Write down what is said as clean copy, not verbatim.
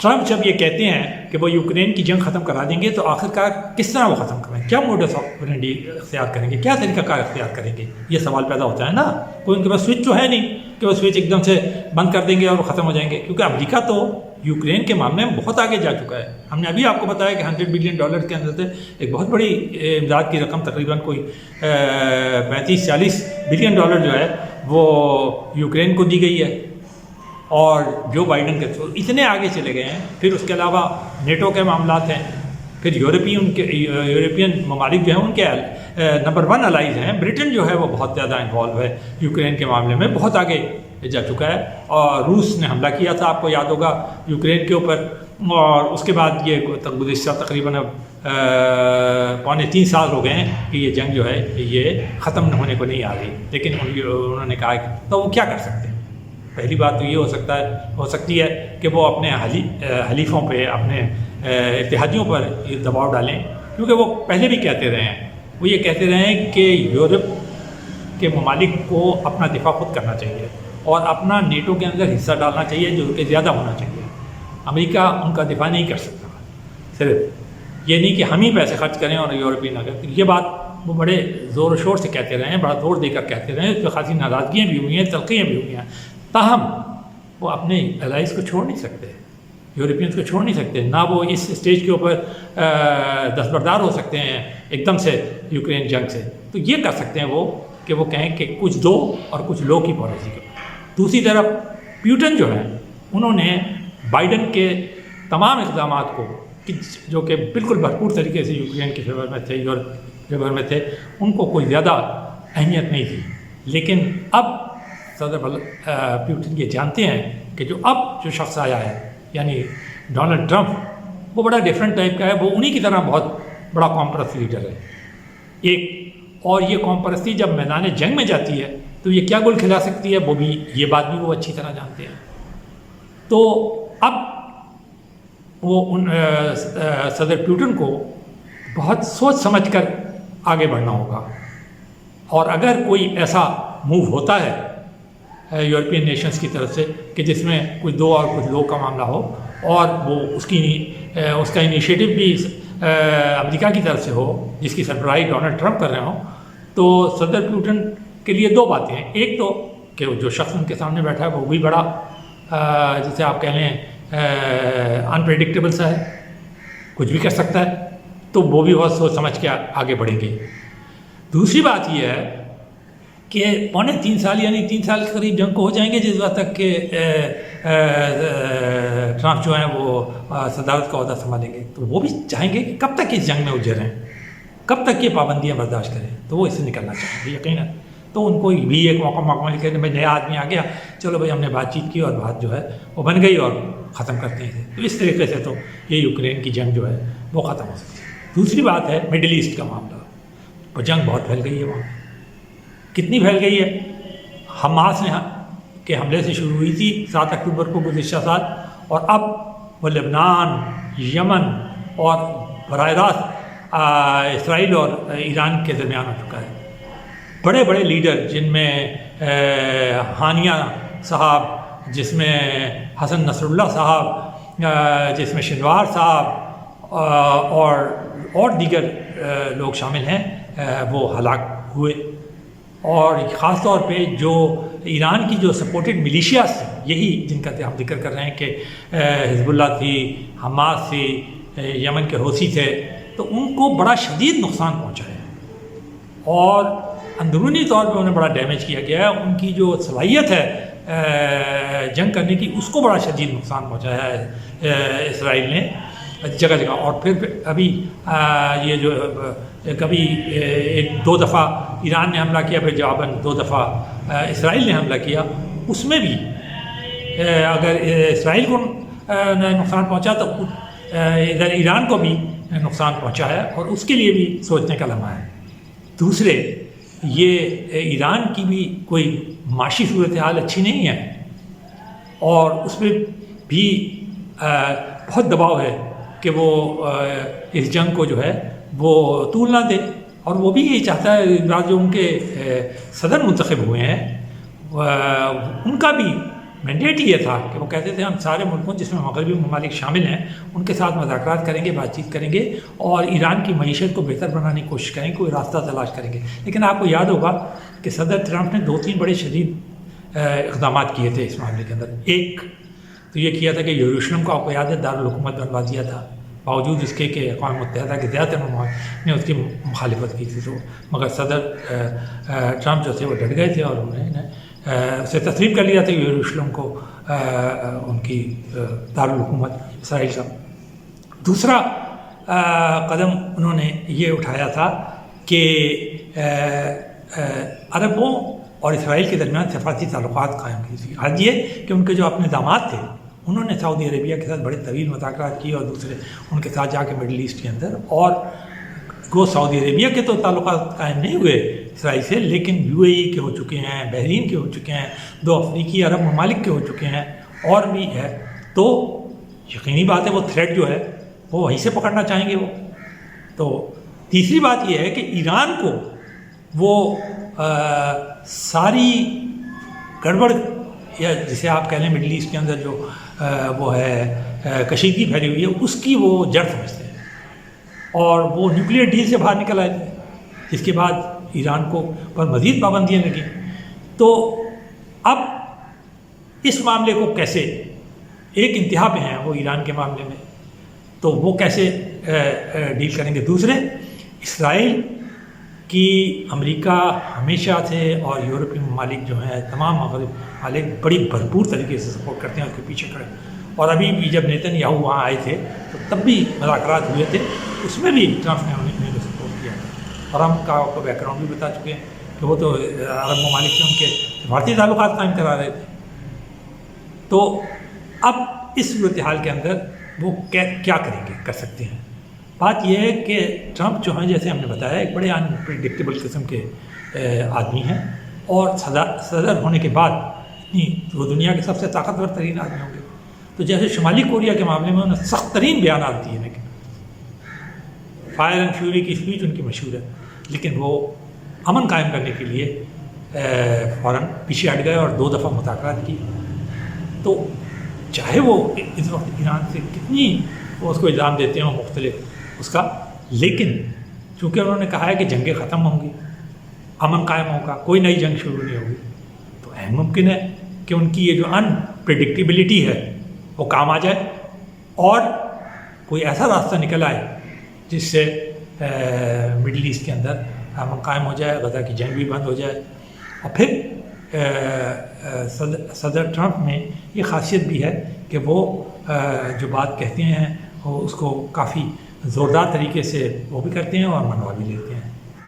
Trump جب یہ کہتے ہیں کہ وہ یوکرین کی جنگ ختم کرا دیں گے تو آخرکار کس طرح وہ ختم کریں گے؟ کیا موڈس آپرینڈی اختیار کریں گے؟ کیا طریقہ کار اختیار کریں گے؟ یہ سوال پیدا ہوتا ہے نا. کوئی ان کے پاس سوئچ تو ہے نہیں کہ وہ سوئچ ایک دم سے بند کر دیں گے اور وہ ختم ہو جائیں گے، کیونکہ امریکہ تو یوکرین کے معاملے میں بہت آگے جا چکا ہے. ہم نے ابھی آپ کو بتایا کہ $100 بلین کے اندر سے ایک بہت بڑی امداد کی رقم تقریباً کوئی 35-40 بلین ڈالر جو ہے وہ یوکرین کو دی گئی ہے. اور جو بائیڈن کے اتنے آگے چلے گئے ہیں. پھر اس کے علاوہ نیٹو کے معاملات ہیں، پھر یورپین ممالک جو ہیں ان کے نمبر 1 الائز ہیں. برٹن جو ہے وہ بہت زیادہ انوالو ہے یوکرین کے معاملے میں، بہت آگے جا چکا ہے. اور روس نے حملہ کیا تھا، آپ کو یاد ہوگا، یوکرین کے اوپر، اور اس کے بعد یہ گزشتہ تقریباً اب 2.25 سال ہو گئے ہیں کہ یہ جنگ جو ہے یہ ختم ہونے کو نہیں آ رہی. لیکن انہوں نے کہا کہ تو وہ کیا کر سکتے ہیں؟ پہلی بات تو یہ ہو سکتی ہے کہ وہ اپنے حلیفوں پہ، اپنے اتحادیوں پر یہ دباؤ ڈالیں، کیونکہ وہ پہلے بھی کہتے رہے ہیں، وہ یہ کہتے رہے ہیں کہ یورپ کے ممالک کو اپنا دفاع خود کرنا چاہیے اور اپنا نیٹو کے اندر حصہ ڈالنا چاہیے جو کہ زیادہ ہونا چاہیے. امریکہ ان کا دفاع نہیں کر سکتا. صرف یہ نہیں کہ ہم ہی پیسے خرچ کریں اور یورپی نہ کریں. یہ بات وہ بڑے زور و شور سے کہتے رہے ہیں، بڑا زور دے کر کہتے رہے ہیں، اس پہ خاصی ناراضگیاں بھی ہوئی ہیں، تلخیاں بھی ہوئی ہیں. تاہم وہ اپنے الائز کو چھوڑ نہیں سکتے، یورپینس کو چھوڑ نہیں سکتے. نہ وہ اس اسٹیج کے اوپر دستبردار ہو سکتے ہیں ایک دم سے یوکرین جنگ سے. تو یہ کر سکتے ہیں وہ کہ وہ کہیں کہ کچھ دو اور کچھ لو کی پالیسی کو. دوسری طرف پیوٹن جو ہے انہوں نے بائیڈن کے تمام اقدامات کو جو کہ بالکل بھرپور طریقے سے یوکرین کے فیور میں تھے، یورپ کے فیور میں تھے، ان کو کوئی زیادہ اہمیت نہیں تھی. لیکن اب صدر پیوٹن یہ جانتے ہیں کہ جو شخص آیا ہے یعنی ڈونلڈ ٹرمپ، وہ بڑا ڈیفرنٹ ٹائپ کا ہے. وہ انہی کی طرح بہت بڑا قوم پرست لیڈر ہے اور یہ قوم پرستی جب میدان جنگ میں جاتی ہے تو یہ کیا گل کھلا سکتی ہے، یہ بات بھی وہ اچھی طرح جانتے ہیں. تو اب وہ صدر پیوٹن کو بہت سوچ سمجھ کر آگے بڑھنا ہوگا. اور اگر کوئی ایسا موو ہوتا ہے یورپین نیشنز کی طرف سے کہ جس میں کچھ دو اور کچھ لو کا معاملہ ہو اور وہ اس کا انیشیٹو بھی امریکہ کی طرف سے ہو، جس کی سربراہی ڈونلڈ ٹرمپ کر رہے ہوں، تو صدر پیوٹن کے لیے دو باتیں ہیں. ایک تو کہ جو شخص ان کے سامنے بیٹھا ہے وہ بھی بڑا جسے آپ کہہ لیں انپریڈکٹیبل سا ہے، کچھ بھی کر سکتا ہے، تو وہ بھی بہت سوچ سمجھ کے آگے بڑھیں گے. دوسری بات یہ ہے کہ 3.25 سال یعنی 3 سال کے قریب جنگ کو ہو جائیں گے، جس وقت تک کہ ٹرمپ جو ہیں وہ صدارت کا عہدہ سنبھالیں گے. تو وہ بھی چاہیں گے کہ کب تک اس جنگ میں الجھے رہیں، کب تک یہ پابندیاں برداشت کریں. تو وہ اس سے نکلنا چاہیں گے یقیناً. تو ان کو بھی ایک موقع مل کہ بھائی نیا آدمی آ گیا، چلو بھائی ہم نے بات چیت کی اور بات جو ہے وہ بن گئی اور ختم کرتے ہیں. تو اس طریقے سے تو یہ یوکرین کی جنگ جو ہے وہ ختم ہو سکتی ہے. دوسری بات ہے مڈل ایسٹ کا معاملہ. وہ جنگ بہت پھیل گئی ہے وہاں. کتنی پھیل گئی ہے؟ حماس نے کے حملے سے شروع ہوئی تھی 7 اکتوبر کو گزشتہ سال، اور اب وہ لبنان، یمن اور براہ راست اسرائیل اور ایران کے درمیان ہو چکا ہے. بڑے بڑے لیڈر جن میں ہانیہ صاحب، جس میں حسن نصر اللہ صاحب، جس میں شنوار صاحب اور دیگر لوگ شامل ہیں، وہ ہلاک ہوئے. اور خاص طور پہ جو ایران کی جو سپورٹڈ ملیشیاز تھیں، یہی جن کا ہم ذکر کر رہے ہیں کہ حزب اللہ تھی، حماس تھی، یمن کے حوثی تھے، تو ان کو بڑا شدید نقصان پہنچا ہے اور اندرونی طور پہ انہیں بڑا ڈیمیج کیا گیا ہے. ان کی جو صلاحیت ہے جنگ کرنے کی، اس کو بڑا شدید نقصان پہنچایا ہے اسرائیل نے جگہ جگہ. اور پھر ابھی یہ جو کبھی 1-2 دفعہ ایران نے حملہ کیا، پھر جواباً 2 دفعہ اسرائیل نے حملہ کیا. اس میں بھی اگر اسرائیل کو نقصان پہنچا تو ادھر ایران کو بھی نقصان پہنچا ہے، اور اس کے لیے بھی سوچنے کا لمحہ ہے. دوسرے یہ ایران کی بھی کوئی معاشی صورتحال اچھی نہیں ہے، اور اس میں بھی بہت دباؤ ہے کہ وہ اس جنگ کو جو ہے وہ طول نہ دے. اور وہ بھی یہی چاہتا ہے، جو ان کے صدر منتخب ہوئے ہیں ان کا بھی مینڈیٹ یہ تھا کہ وہ کہتے تھے ہم سارے ملکوں جس میں مغربی ممالک شامل ہیں ان کے ساتھ مذاکرات کریں گے، بات چیت کریں گے اور ایران کی معیشت کو بہتر بنانے کی کوشش کریں گے، کوئی راستہ تلاش کریں گے۔ لیکن آپ کو یاد ہوگا کہ صدر ٹرمپ نے 2-3 بڑے شدید اقدامات کیے تھے اس معاملے کے اندر۔ ایک تو یہ کیا تھا کہ یروشلم کو آپ کو یاد ہے دارالحکومت بنوا دیا تھا، باوجود اس کے کہ اقوام متحدہ کے زیادہ تر ممالک نے اس کی مخالفت کی تھی، تو مگر صدر ٹرمپ جو تھے وہ ڈٹ گئے تھے اور انہوں نے اسے تسلیم کر لیا تھا یروشلم کو ان کی دارالحکومت اسرائیل کا۔ دوسرا قدم انہوں نے یہ اٹھایا تھا کہ عربوں اور اسرائیل کے درمیان سفارتی تعلقات قائم کی۔ آج یہ کہ ان کے جو اپنے داماد تھے انہوں نے سعودی عربیہ کے ساتھ بڑے طویل مذاکرات کیے اور دوسرے ان کے ساتھ جا کے مڈل ایسٹ کے اندر، اور گو سعودی عربیہ کے تو تعلقات قائم نہیں ہوئے اسرائیل سے، لیکن UAE کے ہو چکے ہیں، بحرین کے ہو چکے ہیں، 2 افریقی عرب ممالک کے ہو چکے ہیں اور بھی ہے، تو یقینی بات ہے وہ تھریٹ جو ہے وہ وہیں سے پکڑنا چاہیں گے وہ۔ تو تیسری بات یہ ہے کہ ایران کو وہ ساری گڑبڑ یا جسے آپ کہہ لیں مڈل ایسٹ کے اندر جو وہ ہے کشیدگی پھیلی ہوئی ہے اس کی وہ جڑ سمجھتے ہیں، اور وہ نیوکلیئر ڈیل سے باہر نکل آئے تھے، جس کے بعد ایران کو پر مزید پابندیاں لگیں۔ تو اب اس معاملے کو کیسے، ایک انتہا پہ ہیں وہ ایران کے معاملے میں، تو وہ کیسے ڈیل کریں گے۔ دوسرے، اسرائیل کی امریکہ ہمیشہ سے اور یورپی ممالک جو ہیں تمام مغرب ممالک بڑی بھرپور طریقے سے سپورٹ کرتے ہیں، اس کے پیچھے کھڑے، اور ابھی بھی جب نیتن یاہو وہاں آئے تھے تو تب بھی مذاکرات ہوئے تھے، اس میں بھی ٹرمپ نے انہیں سپورٹ کیا، اور ہم کا آپ کو بیک گراؤنڈ بھی بتا چکے ہیں کہ وہ تو عرب ممالک سے ان کے سفارتی تعلقات قائم کرا رہے تھے۔ تو اب اس صورتحال کے اندر وہ کیا کریں گے، کر سکتے ہیں۔ بات یہ ہے کہ ٹرمپ جو ہیں جیسے ہم نے بتایا ایک بڑے انپریڈکٹیبل قسم کے آدمی ہیں، اور صدر ہونے کے بعد وہ دنیا کے سب سے طاقتور ترین آدمی ہوں گے۔ تو جیسے شمالی کوریا کے معاملے میں انہوں نے سخت ترین بیانات دیے، لیکن فائر اینڈ فیوری کی اسپیچ ان کی مشہور ہے، لیکن وہ امن قائم کرنے کے لیے فوراً پیچھے ہٹ گئے اور 2 دفعہ مذاکرات کی۔ تو چاہے وہ اس وقت ایران سے کتنی وہ اس کو الزام دیتے ہیں مختلف اس کا، لیکن چونکہ انہوں نے کہا ہے کہ جنگیں ختم ہوں گی، امن قائم ہوگا، کوئی نئی جنگ شروع نہیں ہوگی، تو عین ممکن ہے کہ ان کی یہ جو انپریڈکٹیبلٹی ہے وہ کام آ جائے اور کوئی ایسا راستہ نکل آئے جس سے مڈل ایسٹ کے اندر امن قائم ہو جائے، غزہ کی جنگ بھی بند ہو جائے۔ اور پھر صدر ٹرمپ میں یہ خاصیت بھی ہے کہ وہ جو بات کہتے ہیں وہ اس کو کافی زوردار طریقے سے وہ بھی کرتے ہیں اور منوا بھی لیتے ہیں۔